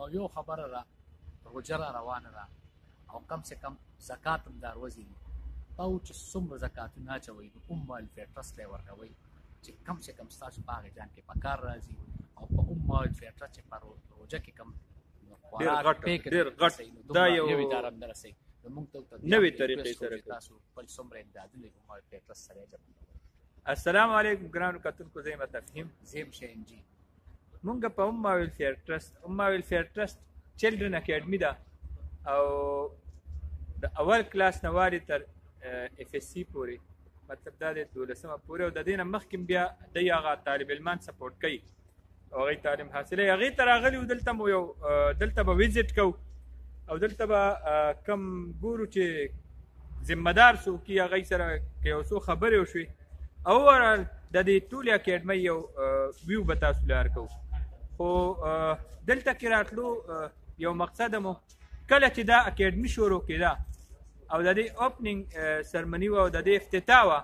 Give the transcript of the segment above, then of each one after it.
او یو خبره را روجه را روانه ده او کم سے کم زکات هم دروځي او چې څومره زکاتونه اچوئ نو ویلفیر ټرست ته ورکوئ چې کم سے کم ستاسو په هغې جان کې په کار راځي او په ویلفیر ټرست چې په روژه کې کم ډېر غټ دا یو اداره هم درسئ موږ ته نوې طریقې سره تاسو خپل څومره امدادونه ویلفیر ټرست سره جمع کوئ. السلام علیکم ګرانو کتونکو، زه یم تفهیم زیم شین جی. مونږ په ویلفیر ټرست چلډرن اکیډمي ده او د اول کلاس نه وارې تر FSC پورې، مطلب دا دی 12مه پورې، او د دې نه مخکې بیا دی هغه طالب علمان سپورټ کوي او هغوی تعلیم حاصلوي. هغې ته راغلي وو، دلته مو یو دلته به ویزټ کوو او دلته به کم ګورو چې ذمه دار څوک یي، هغوی سره که یو څو خبرې وشوې او اوورال د دې ټولې اکیډمۍ یو ویو به تاسو لار کوو. خو دلته کې راتلو یو مقصد مو کله چې دا اکیډمي شروع کېده او د دې اوپننګ سرمني وه او د دې افتتاح وه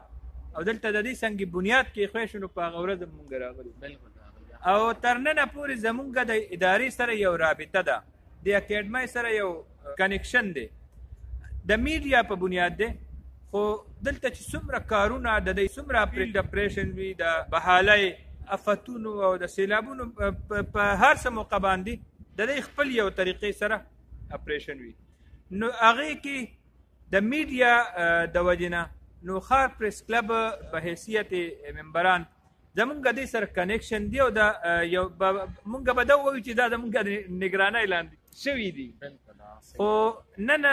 او دلته د دې سنګ بنیاد کېښوی شو، نو په هغه ورځ مونږ راغلو او تر ننه پورې زمونږ د ادارې سره یو رابطه ده، د اکیډمۍ سره یو کنیکشن دی د میډیا په بنیاد دی. خو دلته چې څومره کارونه د دې څومره ډپریشن وي، د بحالۍ افتونو او د سیلابونو په هر څه موقع باندې د دې خپل یو طریقې سره اپریشن وي، نو هغې کې د میډیا د وجې نه نو ښار پریس کلب په حیثیت ممبران زمونږ دې سره کنیکشن دی او مونږ به دا ووایو چې دا زمونږ د نګرانۍ لاندې شوي دي. خو نن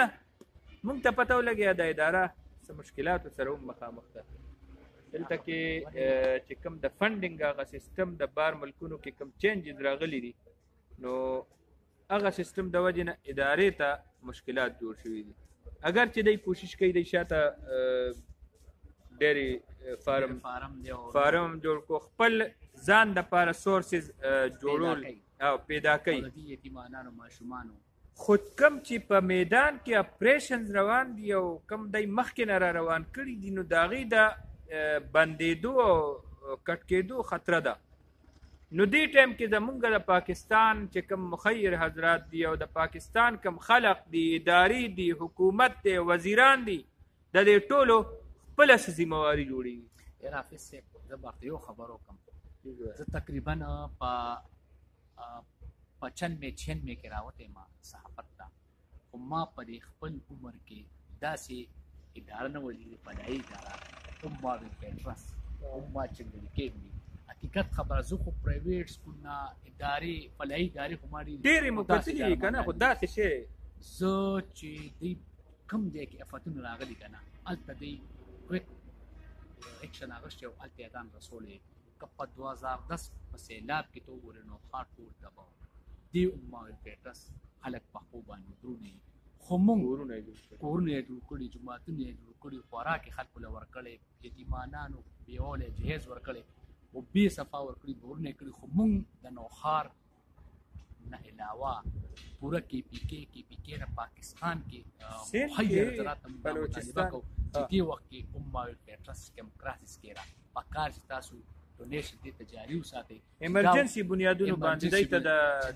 مونږ ته پته ولګېده د اداره څه مشکلاتو سره هم مخامخ ده. دلته کې چې کوم د فنډینګ هغه سیستم د بار ملکونو کې کوم چینجز راغلي دي، نو هغه سیستم د وجې نه ادارې ته مشکلات جوړ شوي دي. اگر چې دی کوشش کوي دی شاته ډېرې فارم جوړ کو، خپل ځان دپاره سورسز جوړول او پیدا کوي، خو کم چې په میدان کې اپریشنز روان دي او کم دی مخکې نه را روان کړي دي، نو د هغې د بندېدو او کټ کېدو خطره ده. نو دې ټایم کې زمونږ د پاکستان چې کوم مخیر حضرات دي او د پاکستان کوم خلق دي، ادارې دي، حکومت دی، وزیران دي، د دې ټولو خپله څه ذمهواري جوړېږي. حافظ صاحب، زه به یو خبر وکړم. زه تقریبا په 95-96 کې راوتی یم صحافت ته، خو ما په دې خپل عمر کې داسې اداره نه ولیدې، فلاحي اداره ویلفیر ټرست چنګلي اکیډمي. حقیقت خبره، زه خو پرایویټ سکولونه ادارې فلاحي ادارې خو ما ډېرې مو کتلي دي که نه، خو داسې شی زه چې دوی کوم ځای کې افتونه راغلي که نه، هلته دوی کویک ایکشن اخیستی او هلته یې ځان رسولی. که په 2010 په سیلاب کې ته وګورې نو ښار ټول تباه و. دې ویلفیر ټرست خلک په خپو باندې درونه یې، خو موږ کورونه یې جوړ کړي، جوماتونه یې جوړ کړي، خوراک یې خلکو له ورکړی، یتیمانانو بیول یې جهیز ورکړی او بې صفا ورکړي، کورونه یې کړي. خو موږ د نوښار نه علاوه پوره KPK نه پاکستان کې محیر زراعت ته موږ مطالبه کوو چې دې وخت کې ویلفیر ټرست کوم کرایسس کې را پکار چې تاسو ډونیشن دې ته جاري وساتئ، ایمرجنسي بنیادونو باندې دی ته د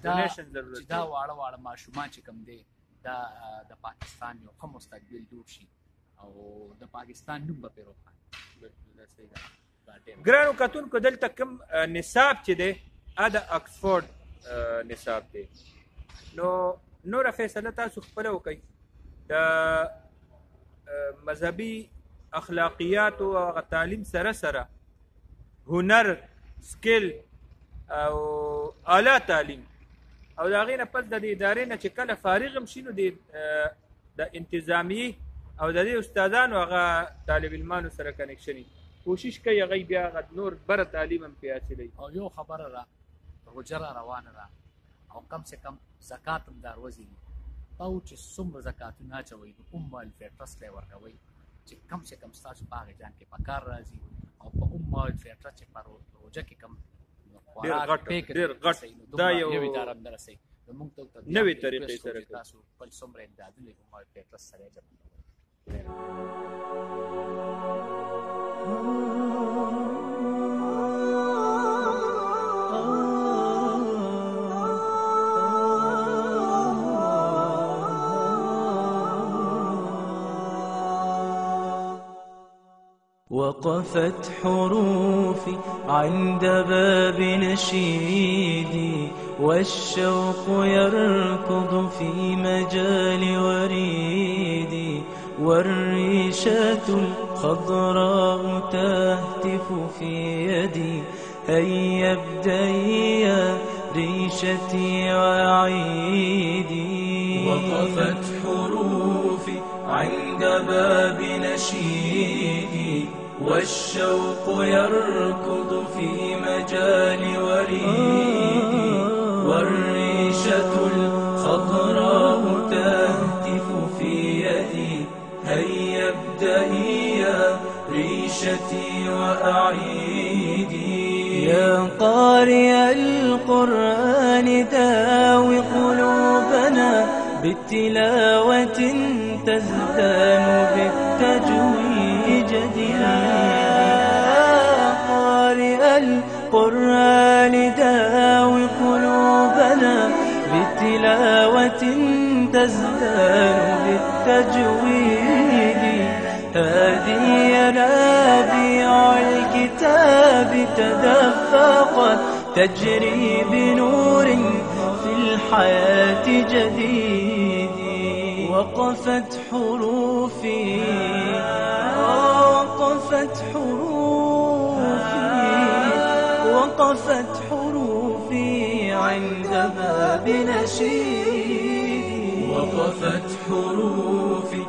ډونیشن ضرورت چې دا واړه ماشومان چې کوم دی دا د پاکستان یو ښه مستقبل جوړ شي او د پاکستان نوم به پرې روښانه. ګرانو کتونکو، دلته کوم نصاب چې دی دا د اکسفورډ نصاب دی، نو نوره فیصله تاسو خپله وکئ. د مذهبي اخلاقیاتو او هغه تعلیم سره سره هنر، سکل او اعلی تعلیم او د هغې نه پس د دې ادارې نه چې کله فارغ هم شي، نو د انتظامیې او د دې استادانو هغه طالب علمانو سره کنیکشن کوشش کوي، هغوی بیا هغه نور بره تعلیم هم پرې حاصلوي. او یو خبره را روجه را روانه ده او کم سے کم زکات هم دروځي او چې څومره زکاتونه اچوئ نو ویلفیر ټرست ته یې ورکوئ چې کم سے کم ستاسو په هغې جان کې په کار راځي او په ویلفیر ټرست چې په روجه کې کم ډېر غټ دا یو اداره هم درسئ. موږ ته نوې طریقې سره تاسو خپل څومره امدادونه ویلفیر ټرست سره جمع کوئ. وقفت حروفي عند باب نشيدي، والشوق يركض في مجال وريدي، والريشة الخضراء تهتف في يدي. هيا ابدئي يا ريشتي وعيدي. وقفت حروفي عند باب نشيدي، والشوق يركض في مجال وريدي، والريشة الخضراء تهتف في يدي. هيا ابدئي يا ريشتي وأعيدي. يا قارئ القرآن داوي قلوبنا بتلاوة تزدان بالتجويد. يا قارئ القرآن داوي قلوبنا بتلاوة تزدان بالتجويد. هذه ينابيع الكتاب تدفقت تجري بنور في الحياة جديد. وقفت حروفي وقفت حروفي عند باب نشيدي. وقفت حروفي